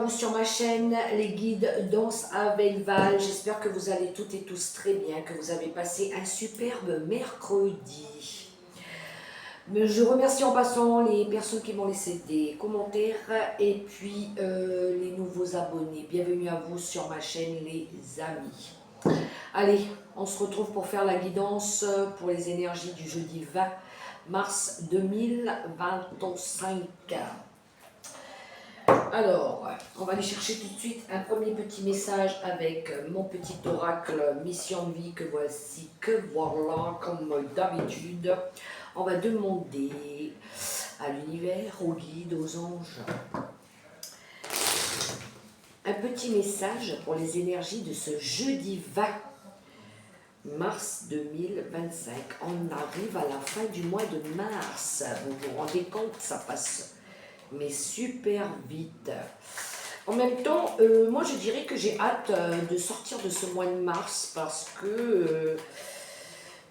vous sur ma chaîne, les guides Danse avec Val. J'espère que vous allez toutes et tous très bien, que vous avez passé un superbe mercredi. Mais je remercie en passant les personnes qui m'ont laissé des commentaires et puis les nouveaux abonnés. Bienvenue à vous sur ma chaîne les amis. Allez, on se retrouve pour faire la guidance pour les énergies du jeudi 20 mars 2025. Alors, on va aller chercher tout de suite un premier petit message avec mon petit oracle mission de vie que voici, que voilà, comme d'habitude. On va demander à l'univers, aux guides, aux anges, un petit message pour les énergies de ce jeudi 20 mars 2025. On arrive à la fin du mois de mars. Vous vous rendez compte, ça passe mais super vite. En même temps, moi je dirais que j'ai hâte de sortir de ce mois de mars parce que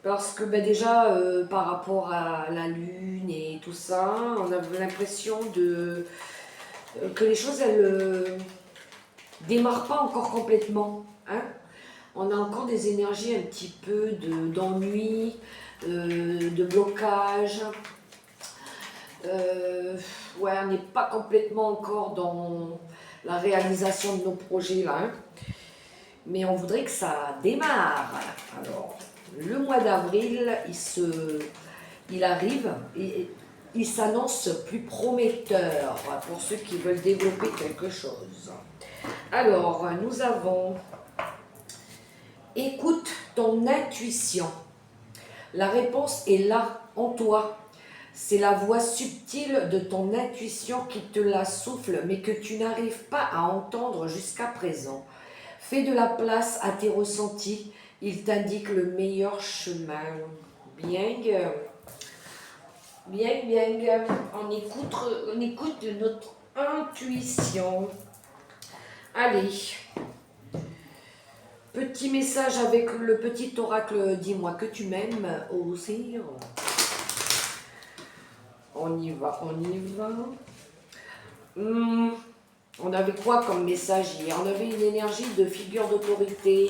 ben déjà par rapport à la lune et tout ça, on a l'impression que les choses elles démarrent pas encore complètement. Hein. On a encore des énergies un petit peu d'ennui, de blocage. Ouais, on n'est pas complètement encore dans la réalisation de nos projets là, hein. Mais on voudrait que ça démarre. Alors, le mois d'avril, il arrive et il s'annonce plus prometteur pour ceux qui veulent développer quelque chose. Alors, nous avons écoute ton intuition. La réponse est là, en toi. C'est la voix subtile de ton intuition qui te la souffle, mais que tu n'arrives pas à entendre jusqu'à présent. Fais de la place à tes ressentis, il t'indique le meilleur chemin. Bien, on écoute de notre intuition. Allez, petit message avec le petit oracle, dis-moi que tu m'aimes aussi. On y va, on y va. On avait quoi comme message hier? On avait une énergie de figure d'autorité.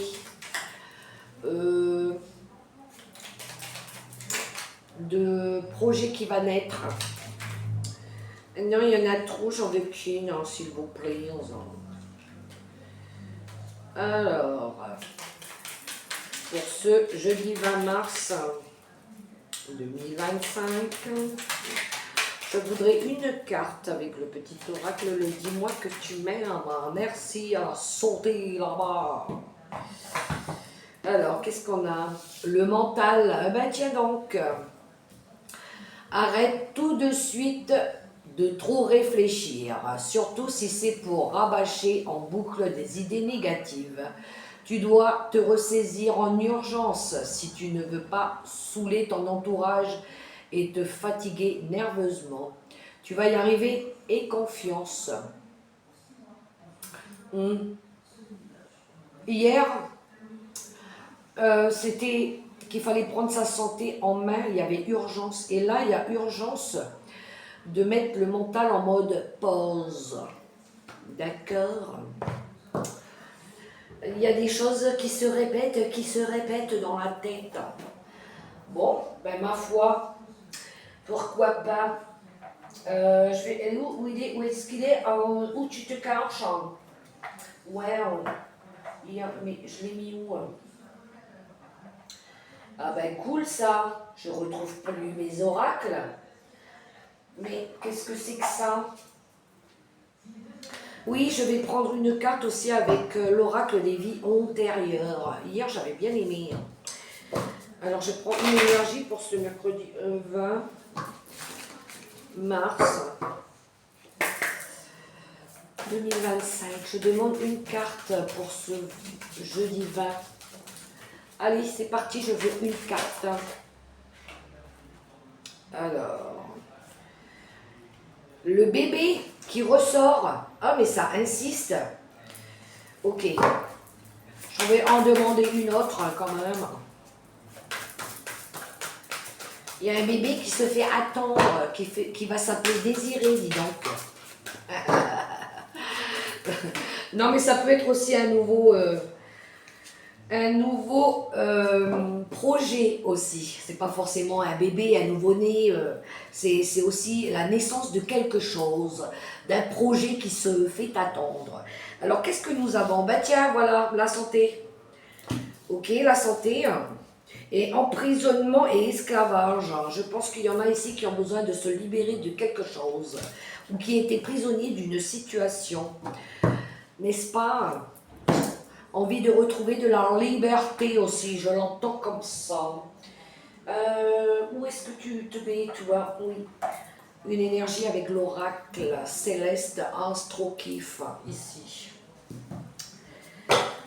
De projet qui va naître. Non, il y en a trop, j'en veux qu'une, hein, s'il vous plaît. Alors, pour ce jeudi 20 mars 2025, je voudrais une carte avec le petit oracle, le dis-moi que tu m'aimes. Merci à sauter là-bas. Alors, qu'est-ce qu'on a? Le mental. Ben tiens donc, arrête tout de suite de trop réfléchir, surtout si c'est pour rabâcher en boucle des idées négatives. Tu dois te ressaisir en urgence si tu ne veux pas saouler ton entourage et te fatiguer nerveusement. Tu vas y arriver, aie confiance. Hier, c'était qu'il fallait prendre sa santé en main, il y avait urgence. Et là, il y a urgence de mettre le mental en mode pause. D'accord? Il y a des choses qui se répètent dans la tête. Bon, ben ma foi, pourquoi pas. Je vais, où est-ce qu'il est? Où tu te caches? Ouais, mais je l'ai mis où? Ah ben cool ça, je retrouve plus mes oracles. Mais qu'est-ce que c'est que ça? Oui, je vais prendre une carte aussi avec l'oracle des vies antérieures. Hier, j'avais bien aimé. Alors, je prends une énergie pour ce mercredi 20 mars 2025. Je demande une carte pour ce jeudi 20. Allez, c'est parti, je veux une carte. Alors, le bébé qui ressort. Ah, mais ça insiste. Ok. Je vais en demander une autre quand même. Il y a un bébé qui se fait attendre, qui va s'appeler Désiré, dis donc. Non, mais ça peut être aussi un nouveau projet aussi. C'est pas forcément un bébé, un nouveau-né. C'est aussi la naissance de quelque chose, d'un projet qui se fait attendre. Alors, qu'est-ce que nous avons? Bah tiens, voilà, la santé. Ok, la santé. Et emprisonnement et esclavage. Je pense qu'il y en a ici qui ont besoin de se libérer de quelque chose ou qui étaient prisonniers d'une situation. N'est-ce pas? Envie de retrouver de la liberté aussi, je l'entends comme ça. Où est-ce que tu te mets, toi? Oui. Une énergie avec l'oracle céleste Astrokif, ici.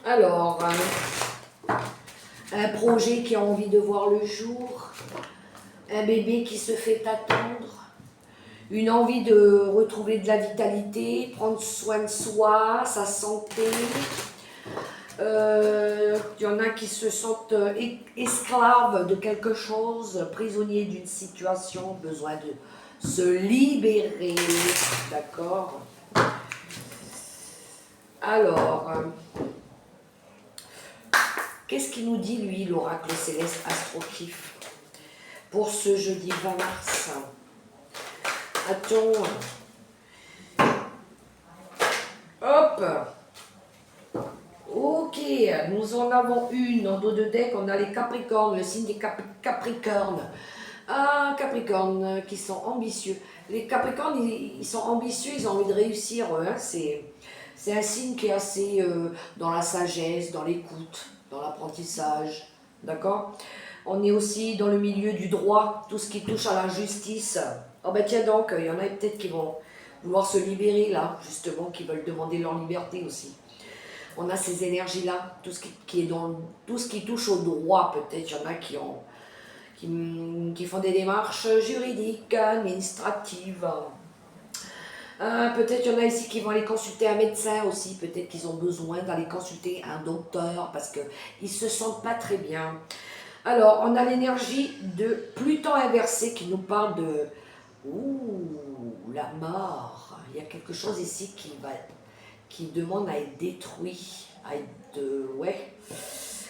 Alors, un projet qui a envie de voir le jour, un bébé qui se fait attendre, une envie de retrouver de la vitalité, prendre soin de soi, sa santé. Il y en a qui se sentent esclaves de quelque chose, prisonniers d'une situation, besoin de se libérer. D'accord? Alors, qu'est-ce qu'il nous dit, lui, l'oracle céleste Astrokif, pour ce jeudi 20 mars? Attends. Hop! Ok, nous en avons une en dos de deck, on a les Capricornes, le signe des Capricornes. Ah, Capricornes qui sont ambitieux. Les Capricornes, ils sont ambitieux, ils ont envie de réussir. Hein. C'est un signe qui est assez dans la sagesse, dans l'écoute, dans l'apprentissage. D'accord? On est aussi dans le milieu du droit, tout ce qui touche à la justice. Oh ben tiens donc, il y en a peut-être qui vont vouloir se libérer là, justement, qui veulent demander leur liberté aussi. On a ces énergies-là, tout ce qui est dans tout ce qui touche au droit, peut-être. Il y en a qui font des démarches juridiques, administratives. Peut-être il y en a ici qui vont aller consulter un médecin aussi. Peut-être qu'ils ont besoin d'aller consulter un docteur parce qu'ils ne se sentent pas très bien. Alors, on a l'énergie de Pluton inversé qui nous parle de la mort. Il y a quelque chose ici qui demande à être détruit, à être, ouais,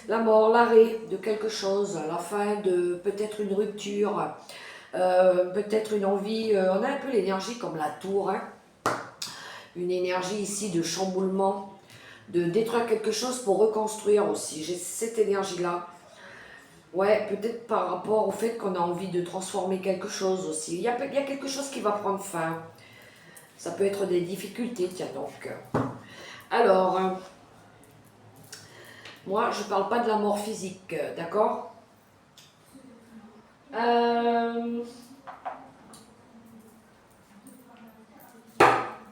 la mort, l'arrêt de quelque chose, la fin de peut-être une rupture, peut-être une envie, on a un peu l'énergie comme la tour, hein, une énergie ici de chamboulement, de détruire quelque chose pour reconstruire aussi, j'ai cette énergie-là. Ouais, peut-être par rapport au fait qu'on a envie de transformer quelque chose aussi. Il y a quelque chose qui va prendre fin. Ça peut être des difficultés, tiens donc. Alors, moi, je ne parle pas de la mort physique, d'accord?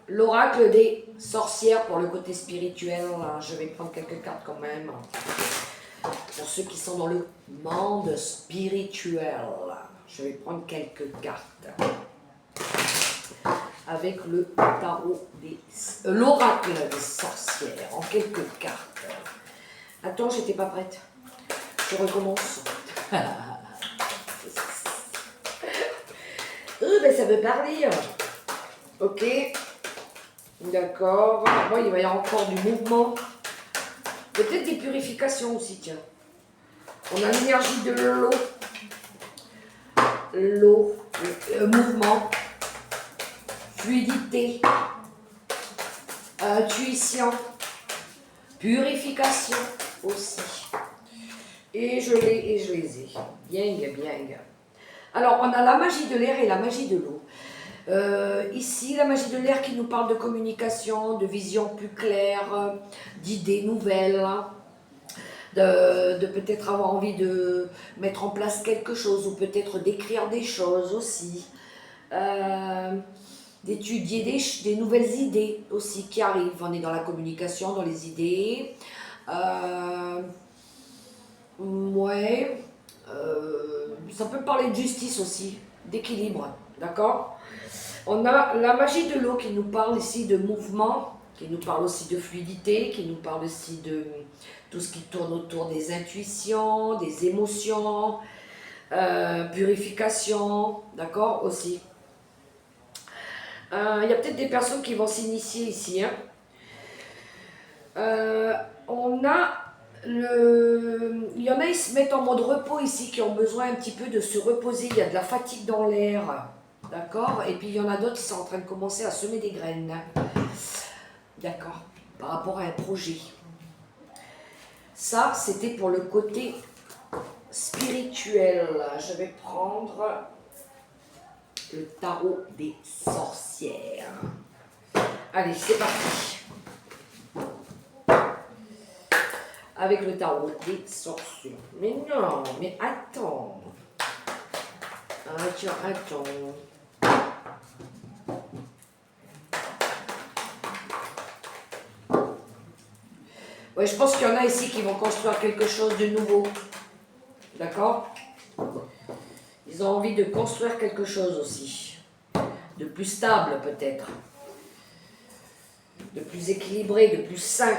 L'oracle des sorcières pour le côté spirituel, je vais prendre quelques cartes quand même. Pour ceux qui sont dans le monde spirituel, je vais prendre quelques cartes. Avec le tarot l'oracle des sorcières, en quelques cartes. Attends, j'étais pas prête. Je recommence. Ben ça veut parler. Ok. D'accord. Bon, il va y avoir encore du mouvement. Peut-être des purifications aussi, tiens. On a l'énergie de l'eau. L'eau. Mouvement. Fluidité. Intuition. Purification aussi. Et je les ai. Bien, bien. Alors, on a la magie de l'air et la magie de l'eau. Ici, la magie de l'air qui nous parle de communication, de vision plus claire, d'idées nouvelles, de peut-être avoir envie de mettre en place quelque chose ou peut-être d'écrire des choses aussi, d'étudier des nouvelles idées aussi qui arrivent. On est dans la communication, dans les idées. Ouais, ça peut parler de justice aussi, d'équilibre, d'accord? On a la magie de l'eau qui nous parle ici de mouvement, qui nous parle aussi de fluidité, qui nous parle aussi de tout ce qui tourne autour des intuitions, des émotions, purification, d'accord, aussi. Il y a peut-être des personnes qui vont s'initier ici, hein. On a il y en a, ils se mettent en mode repos ici, qui ont besoin un petit peu de se reposer. Il y a de la fatigue dans l'air, d'accord? Et puis il y en a d'autres qui sont en train de commencer à semer des graines, d'accord? Par rapport à un projet. Ça, c'était pour le côté spirituel. Je vais prendre le tarot des sorcières. Allez, c'est parti. Avec le tarot des sorcières. Mais non, mais attends. Attends. Ouais, je pense qu'il y en a ici qui vont construire quelque chose de nouveau. D'accord? Ils ont envie de construire quelque chose aussi. De plus stable peut-être. De plus équilibré, de plus sain.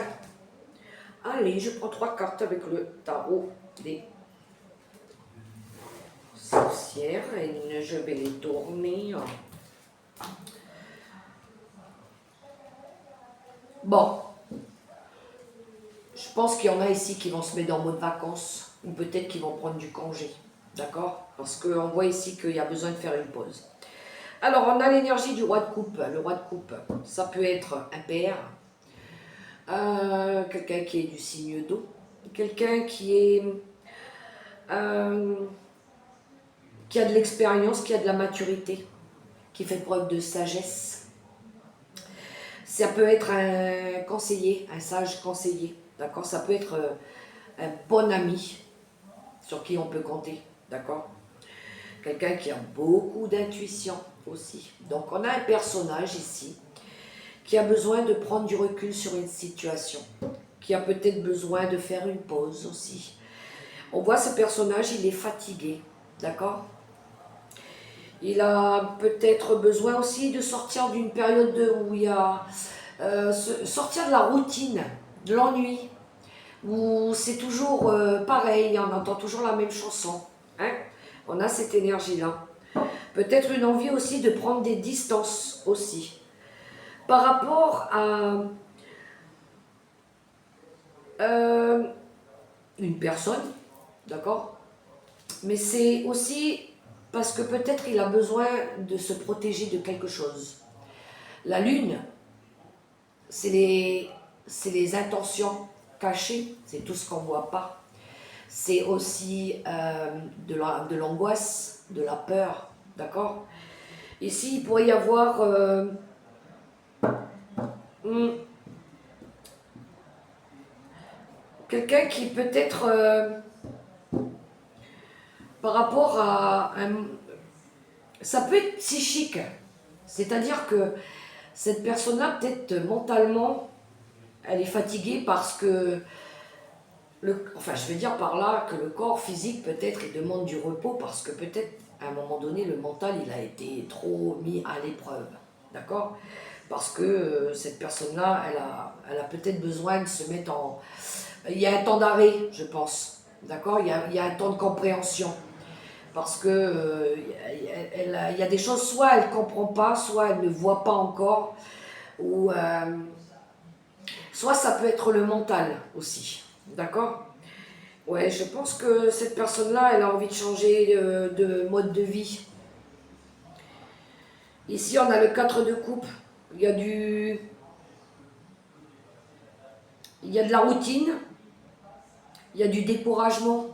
Allez, je prends 3 cartes avec le tarot des sorcières et je vais les tourner. Bon. Je pense qu'il y en a ici qui vont se mettre en mode vacances ou peut-être qui vont prendre du congé. D'accord? Parce qu'on voit ici qu'il y a besoin de faire une pause. Alors, on a l'énergie du roi de coupe. Le roi de coupe, ça peut être un père, quelqu'un qui est du signe d'eau, quelqu'un qui a de l'expérience, qui a de la maturité, qui fait preuve de sagesse. Ça peut être un conseiller, un sage conseiller, d'accord? Ça peut être un bon ami sur qui on peut compter, d'accord? Quelqu'un qui a beaucoup d'intuition aussi. Donc on a un personnage ici qui a besoin de prendre du recul sur une situation, qui a peut-être besoin de faire une pause aussi. On voit ce personnage, il est fatigué, d'accord? Il a peut-être besoin aussi de sortir d'une période où il y a... sortir de la routine, de l'ennui, où c'est toujours pareil, on entend toujours la même chanson. Hein? On a cette énergie-là. Peut-être une envie aussi de prendre des distances aussi. Par rapport à une personne, d'accord? Mais c'est aussi parce que peut-être il a besoin de se protéger de quelque chose. La lune, c'est les intentions cachées, c'est tout ce qu'on ne voit pas. C'est aussi de l'angoisse, de la peur, d'accord? Ici, il pourrait y avoir quelqu'un qui peut-être, par rapport à ça peut être psychique, c'est-à-dire que cette personne-là, peut-être mentalement, elle est fatiguée parce que, enfin je veux dire par là que le corps physique peut-être il demande du repos parce que peut-être à un moment donné le mental il a été trop mis à l'épreuve, d'accord? Parce que cette personne-là, elle a peut-être besoin de se mettre en... Il y a un temps d'arrêt, je pense, d'accord? Il y a un temps de compréhension. Parce que il y a des choses, soit elle ne comprend pas, soit elle ne voit pas encore, ou soit ça peut être le mental aussi, d'accord? Ouais, je pense que cette personne-là, elle a envie de changer de mode de vie. Ici, on a le 4 de coupe, il y a de la routine, il y a du découragement,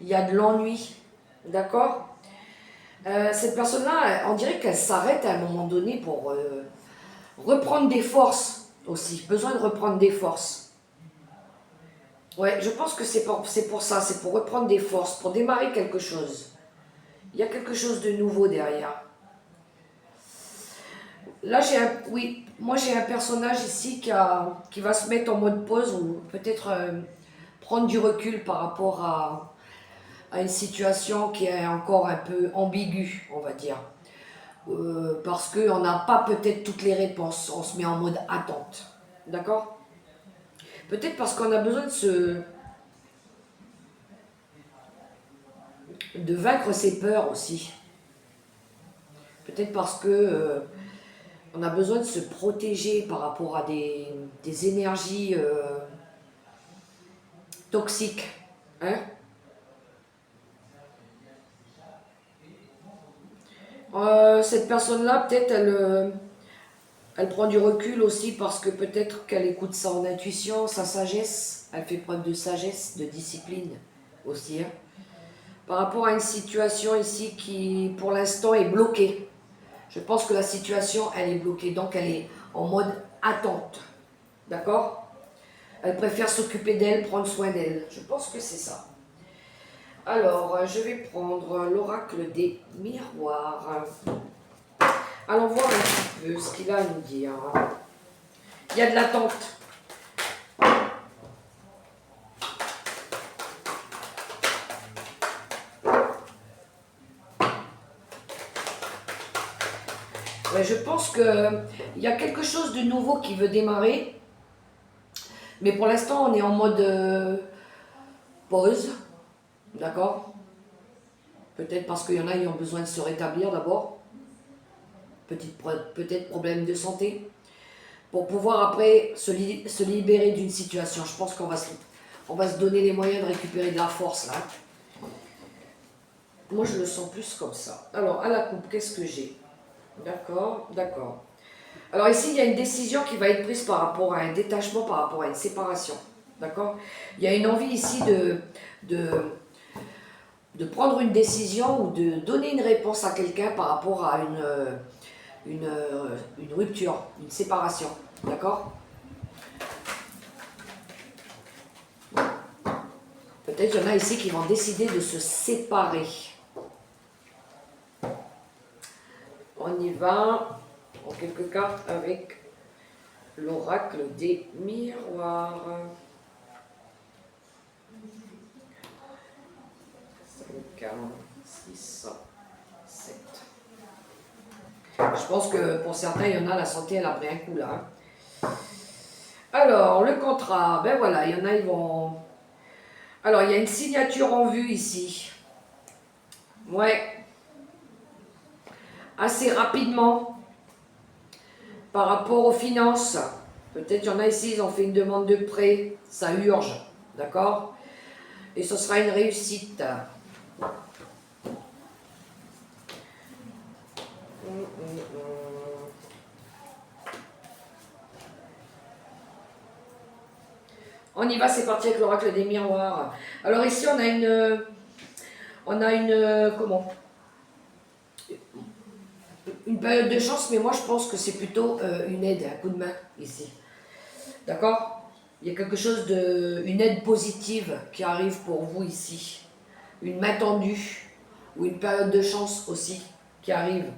il y a de l'ennui, d'accord? Cette personne-là, on dirait qu'elle s'arrête à un moment donné pour reprendre des forces aussi, besoin de reprendre des forces. Ouais, je pense que c'est pour ça, c'est pour reprendre des forces, pour démarrer quelque chose. Il y a quelque chose de nouveau derrière. Là, moi j'ai un personnage ici qui va se mettre en mode pause ou peut-être prendre du recul par rapport à une situation qui est encore un peu ambiguë, on va dire. Parce qu'on n'a pas peut-être toutes les réponses, on se met en mode attente. D'accord? Peut-être parce qu'on a besoin de vaincre ses peurs aussi. Peut-être parce que on a besoin de se protéger par rapport à des énergies toxique. Hein? Cette personne-là, peut-être, elle prend du recul aussi parce que peut-être qu'elle écoute son intuition, sa sagesse. Elle fait preuve de sagesse, de discipline aussi. Hein. Par rapport à une situation ici qui, pour l'instant, est bloquée. Je pense que la situation, elle est bloquée, donc elle est en mode attente. D'accord? Elle préfère s'occuper d'elle, prendre soin d'elle. Je pense que c'est ça. Alors, je vais prendre l'oracle des miroirs. Allons voir un petit peu ce qu'il a à nous dire. Il y a de l'attente. Ouais, je pense qu'il y a quelque chose de nouveau qui veut démarrer. Mais pour l'instant, on est en mode pause. D'accord? Peut-être parce qu'il y en a qui ont besoin de se rétablir d'abord. Peut-être problème de santé. Pour pouvoir après se libérer d'une situation. Je pense qu'on va se donner les moyens de récupérer de la force là. Moi je le sens plus comme ça. Alors à la coupe, qu'est-ce que j'ai? D'accord, d'accord. Alors ici il y a une décision qui va être prise par rapport à un détachement, par rapport à une séparation. D'accord? Il y a une envie ici de prendre une décision ou de donner une réponse à quelqu'un par rapport à une rupture, une séparation. D'accord? Peut-être qu'il y en a ici qui vont décider de se séparer. On y va en quelques cartes avec l'oracle des miroirs. 5, 6, 7. Je pense que pour certains, il y en a, la santé, elle a pris un coup là. Alors, le contrat, ben voilà, il y en a, ils vont... Alors, il y a une signature en vue ici. Ouais. Assez rapidement. Par rapport aux finances. Peut-être qu'il y en a ici, ils ont fait une demande de prêt. Ça urge. D'accord? Et ce sera une réussite. On y va, c'est parti avec l'oracle des miroirs. Alors ici, comment? Une période de chance, mais moi je pense que c'est plutôt une aide, un coup de main ici. D'accord? Il y a quelque chose une aide positive qui arrive pour vous ici. Une main tendue ou une période de chance aussi qui arrive.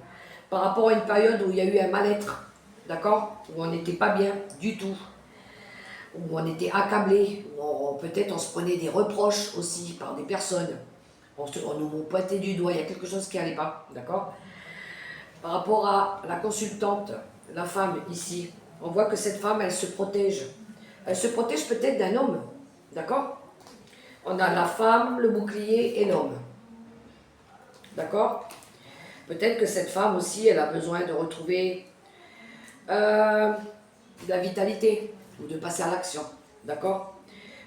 Par rapport à une période où il y a eu un mal-être, d'accord? Où on n'était pas bien du tout. Où on était accablé, où peut-être on se prenait des reproches aussi par des personnes. On nous pointait du doigt, il y a quelque chose qui n'allait pas, d'accord? Par rapport à la consultante, la femme ici, on voit que cette femme, elle se protège. Elle se protège peut-être d'un homme, d'accord? On a la femme, le bouclier et l'homme. D'accord? Peut-être que cette femme aussi, elle a besoin de retrouver de la vitalité ou de passer à l'action. D'accord?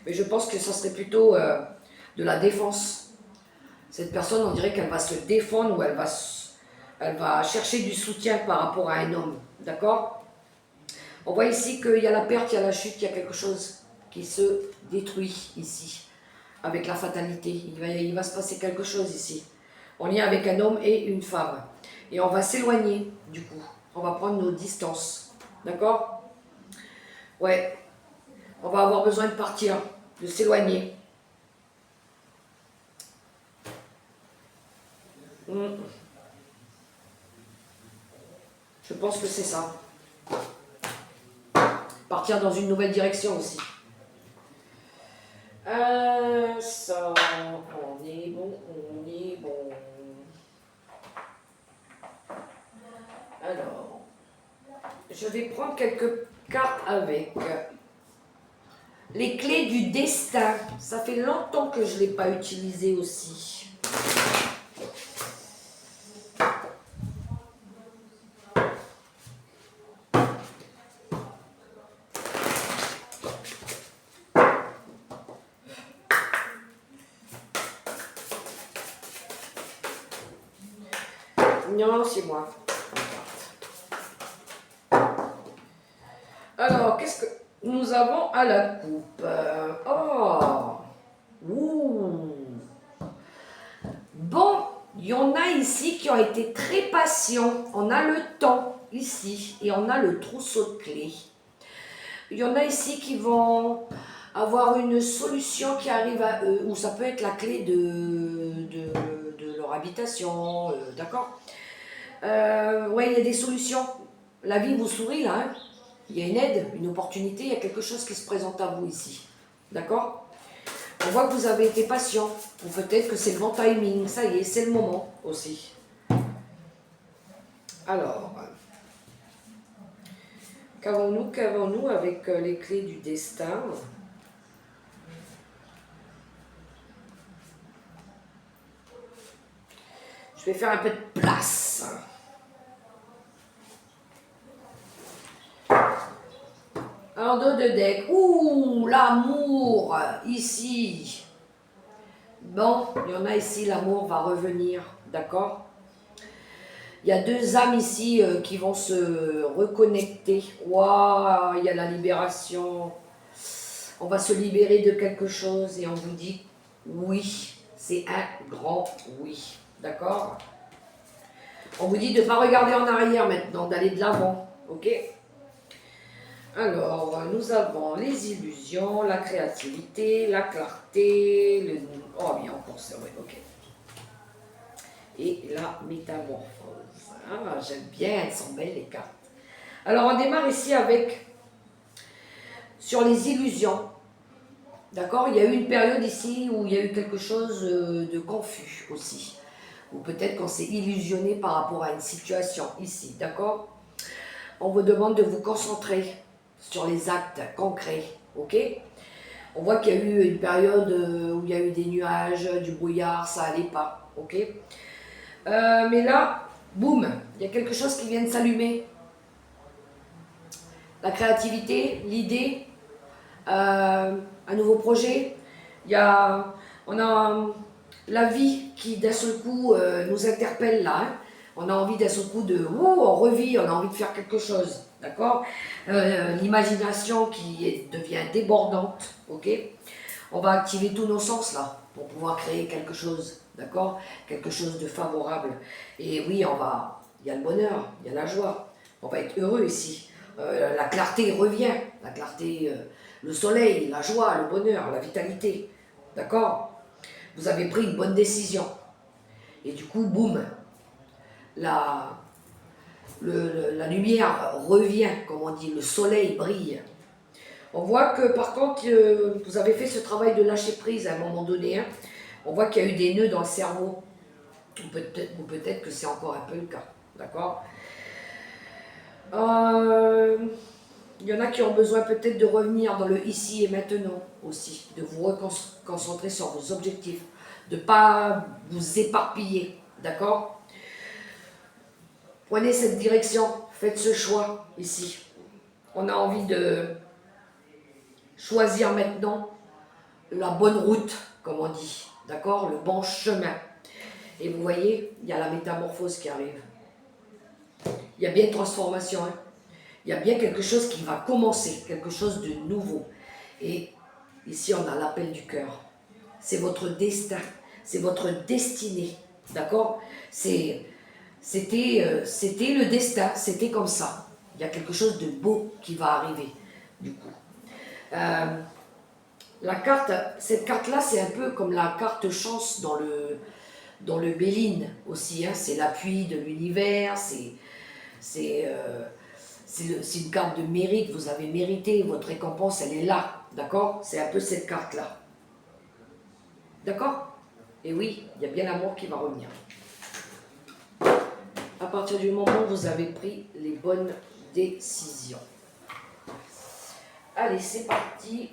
Mais je pense que ce serait plutôt de la défense. Cette personne, on dirait qu'elle va se défendre ou elle va chercher du soutien par rapport à un homme. D'accord? On voit ici qu'il y a la perte, il y a la chute, il y a quelque chose qui se détruit ici. Avec la fatalité. Il va se passer quelque chose ici. On y est avec un homme et une femme. Et on va s'éloigner, du coup. On va prendre nos distances. D'accord? Ouais. On va avoir besoin de partir, de s'éloigner. Je pense que c'est ça. Partir dans une nouvelle direction aussi. Ça, on est bon, on est bon. Alors, je vais prendre quelques cartes avec les clés du destin. Ça fait longtemps que je ne l'ai pas utilisé aussi. Non, c'est moi. Alors, qu'est-ce que nous avons à la coupe? Oh! Ouh! Bon, il y en a ici qui ont été très patients. On a le temps ici et on a le trousseau de clés. Il y en a ici qui vont avoir une solution qui arrive à eux, ou ça peut être la clé de leur habitation, d'accord? Ouais, il y a des solutions. La vie vous sourit là, hein. Il y a une aide, une opportunité, il y a quelque chose qui se présente à vous ici. D'accord? On voit que vous avez été patient, ou peut-être que c'est le bon timing, ça y est, c'est le moment aussi. Alors, qu'avons-nous avec les clés du destin? Je vais faire un peu de place. Un dos de deck. Ouh, l'amour, ici. Bon, il y en a ici, l'amour va revenir, d'accord? Il y a deux âmes ici qui vont se reconnecter. Waouh, il y a la libération. On va se libérer de quelque chose et on vous dit oui. C'est un grand oui, d'accord? On vous dit de ne pas regarder en arrière maintenant, d'aller de l'avant, ok? Alors, nous avons les illusions, la créativité, la clarté, le... Oh, bien encore, c'est vrai, ok. Et la métamorphose. Ah, j'aime bien, elles sont belles les cartes. Alors, on démarre ici avec, sur les illusions. D'accord? Il y a eu une période ici où il y a eu quelque chose de confus aussi. Ou peut-être qu'on s'est illusionné par rapport à une situation ici, d'accord? On vous demande de vous concentrer sur les actes concrets, ok? On voit qu'il y a eu une période où il y a eu des nuages, du brouillard, ça allait pas, ok? Mais là, boum, il y a quelque chose qui vient de s'allumer. La créativité, l'idée, un nouveau projet. On a la vie qui d'un seul coup nous interpelle là. Hein. On a envie d'un seul coup de, on revit, on a envie de faire quelque chose, d'accord? L'imagination qui devient débordante, ok? On va activer tous nos sens là pour pouvoir créer quelque chose, d'accord? Quelque chose de favorable. Et oui, il y a le bonheur, il y a la joie. On va être heureux ici. La clarté revient, la clarté, le soleil, la joie, le bonheur, la vitalité, d'accord? Vous avez pris une bonne décision. Et du coup, boum, la lumière revient, comme on dit, le soleil brille. On voit que par contre, vous avez fait ce travail de lâcher prise à un moment donné. Hein. On voit qu'il y a eu des nœuds dans le cerveau. Ou peut-être que c'est encore un peu le cas. D'accord? Il y en a qui ont besoin peut-être de revenir dans le ici et maintenant aussi. De vous reconcentrer sur vos objectifs. De ne pas vous éparpiller. D'accord? Prenez cette direction. Faites ce choix ici. On a envie de choisir maintenant la bonne route, comme on dit, d'accord? Le bon chemin. Et vous voyez, il y a la métamorphose qui arrive. Il y a bien une transformation. Hein? Il y a bien quelque chose qui va commencer, quelque chose de nouveau. Et ici, on a l'appel du cœur. C'est votre destin, c'est votre destinée, d'accord? C'était le destin, c'était comme ça. Il y a quelque chose de beau qui va arriver, du coup. Cette carte-là, c'est un peu comme la carte chance dans le Béline aussi. Hein. C'est l'appui de l'univers, c'est une carte de mérite. Vous avez mérité, votre récompense, elle est là. D'accord? C'est un peu cette carte-là. D'accord? Et oui, il y a bien l'amour qui va revenir. À partir du moment où vous avez pris les bonnes décisions. Allez, c'est parti.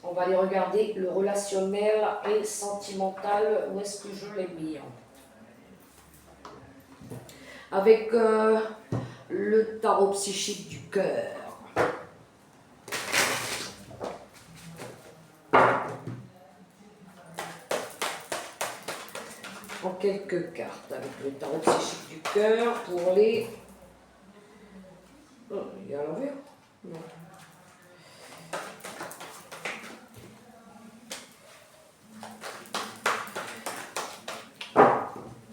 On va aller regarder le relationnel et sentimental. Où est-ce que je l'ai mis? Avec le tarot psychique du cœur. prends quelques cartes avec le tarot psychique du cœur pour les... Oh, il y a à l'envers? Non.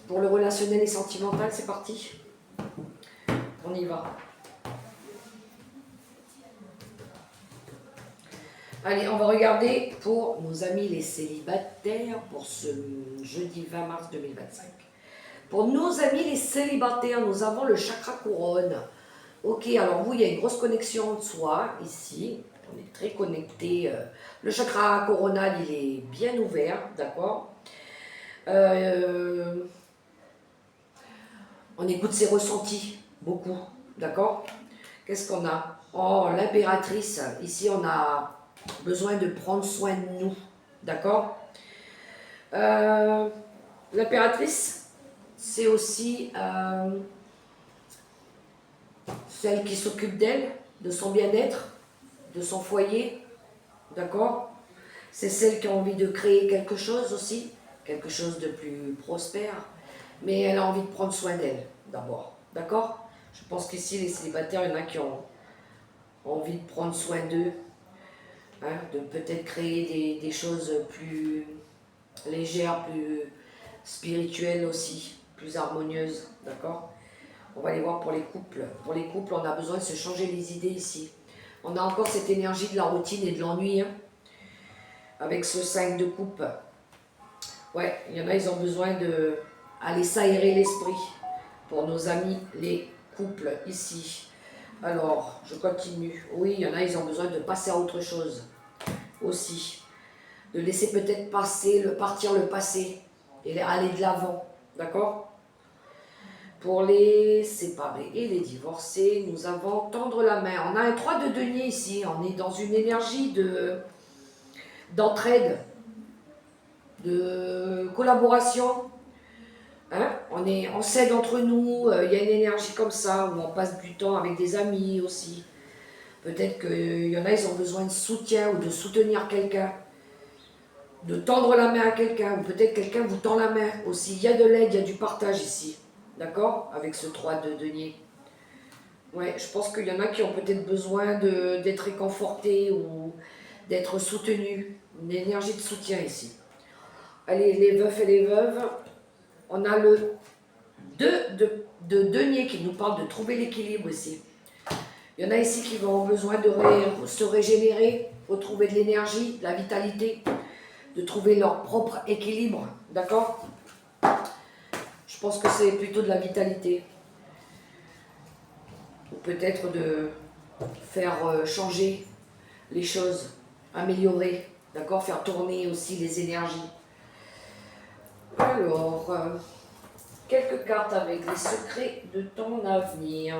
Pour le relationnel et sentimental, c'est parti. On y va. Allez, on va regarder pour nos amis les célibataires pour ce jeudi 20 mars 2025. Pour nos amis les célibataires, nous avons le chakra couronne. Ok, alors vous, il y a une grosse connexion de soi ici. On est très connecté. Le chakra coronal, il est bien ouvert, d'accord. On écoute ses ressentis, beaucoup, d'accord. Qu'est-ce qu'on a? Oh, l'impératrice. Ici, on a besoin de prendre soin de nous, d'accord. L'impératrice, c'est aussi celle qui s'occupe d'elle, de son bien-être, de son foyer, d'accord. C'est celle qui a envie de créer quelque chose aussi, quelque chose de plus prospère, mais elle a envie de prendre soin d'elle d'abord, d'accord. Je pense qu'ici, les célibataires, il y en a qui ont envie de prendre soin d'eux, hein, de peut-être créer des choses plus légères, plus spirituelles aussi, plus harmonieuses, d'accord. On va aller voir pour les couples. Pour les couples, on a besoin de se changer les idées ici. On a encore cette énergie de la routine et de l'ennui, hein, avec ce 5 de coupe. Ouais, il y en a, ils ont besoin de aller s'aérer l'esprit. Pour nos amis, les couples ici. Alors, je continue. Oui, il y en a, ils ont besoin de passer à autre chose aussi. De laisser peut-être partir le passé et aller de l'avant. D'accord? Pour les séparés et les divorcés, nous avons tendre la main. On a un 3 de denier ici. On est dans une énergie d'entraide, de collaboration. Hein? On s'aide entre nous. Il y a une énergie comme ça où on passe du temps avec des amis aussi. Peut-être qu'il y en a, ils ont besoin de soutien ou de soutenir quelqu'un. De tendre la main à quelqu'un. Ou peut-être quelqu'un vous tend la main aussi. Il y a de l'aide, il y a du partage ici. D'accord? Avec ce 3 de denier. Ouais, je pense qu'il y en a qui ont peut-être besoin d'être réconfortés ou d'être soutenus. Une énergie de soutien ici. Allez, les veufs et les veuves. On a le 2 de denier qui nous parle de trouver l'équilibre ici. Il y en a ici qui vont avoir besoin de se régénérer, retrouver de l'énergie, de la vitalité, de trouver leur propre équilibre. D'accord? Je pense que c'est plutôt de la vitalité. Ou peut-être de faire changer les choses, améliorer, d'accord? Faire tourner aussi les énergies. Alors, quelques cartes avec les secrets de ton avenir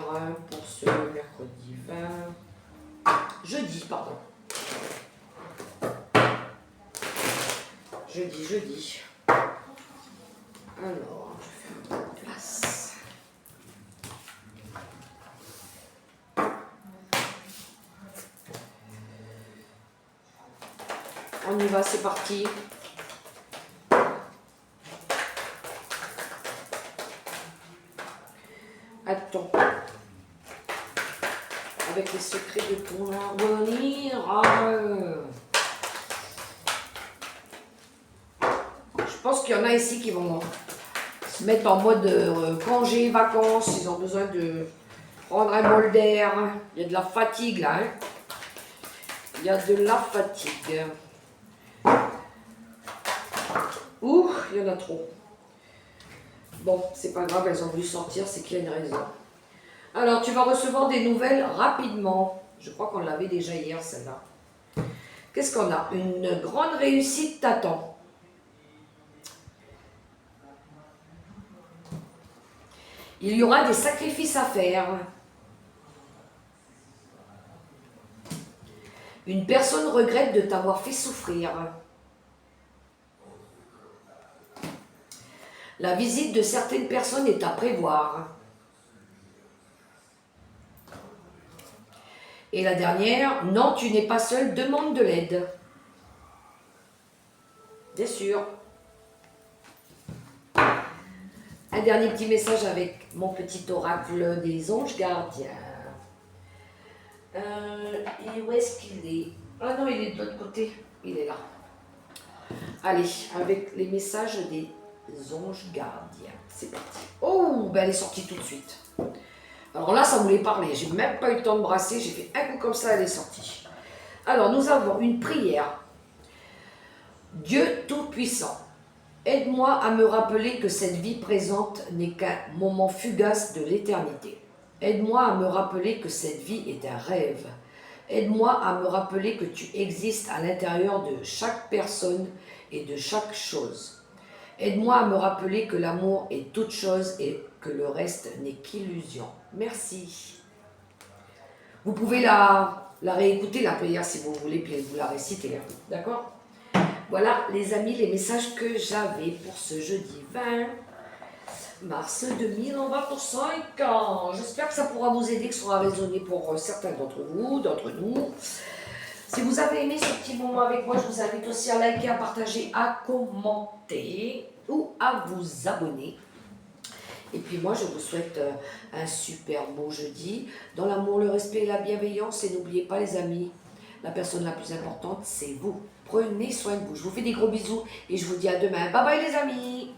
pour ce mercredi 20... Jeudi, pardon. Jeudi. Alors, je vais faire un peu de place. On y va, c'est parti. Attends. Avec les secrets de ton avenir. Je pense qu'il y en a ici qui vont se mettre en mode congé, vacances. Ils ont besoin de prendre un bol d'air. Il y a de la fatigue là. Hein. Il y a de la fatigue. Ouh, il y en a trop. Bon, c'est pas grave, elles ont voulu sortir, c'est qu'il y a une raison. Alors, tu vas recevoir des nouvelles rapidement. Je crois qu'on l'avait déjà hier, celle-là. Qu'est-ce qu'on a? Une grande réussite t'attend. Il y aura des sacrifices à faire. Une personne regrette de t'avoir fait souffrir. La visite de certaines personnes est à prévoir. Et la dernière, non, tu n'es pas seul, demande de l'aide. Bien sûr. Un dernier petit message avec mon petit oracle des anges gardiens. Et où est-ce qu'il est? Ah non, il est de l'autre côté. Il est là. Allez, avec les messages des anges gardiens. C'est parti. Oh, ben elle est sortie tout de suite. Alors là, ça voulait parler. J'ai même pas eu le temps de brasser. J'ai fait un coup comme ça, elle est sortie. Alors, nous avons une prière. Dieu Tout-Puissant, aide-moi à me rappeler que cette vie présente n'est qu'un moment fugace de l'éternité. Aide-moi à me rappeler que cette vie est un rêve. Aide-moi à me rappeler que tu existes à l'intérieur de chaque personne et de chaque chose. Aide-moi à me rappeler que l'amour est toute chose et que le reste n'est qu'illusion. Merci. Vous pouvez la réécouter, la prière, si vous voulez, puis vous la réciter. D'accord? Voilà, les amis, les messages que j'avais pour ce jeudi 20 mars 2000. On va pour 5 ans. J'espère que ça pourra vous aider, que ça sera raisonné pour certains d'entre vous, d'entre nous. Si vous avez aimé ce petit moment avec moi, je vous invite aussi à liker, à partager, à commenter ou à vous abonner. Et puis moi, je vous souhaite un super beau jeudi, dans l'amour, le respect et la bienveillance. Et n'oubliez pas, les amis, la personne la plus importante, c'est vous. Prenez soin de vous. Je vous fais des gros bisous et je vous dis à demain. Bye bye les amis!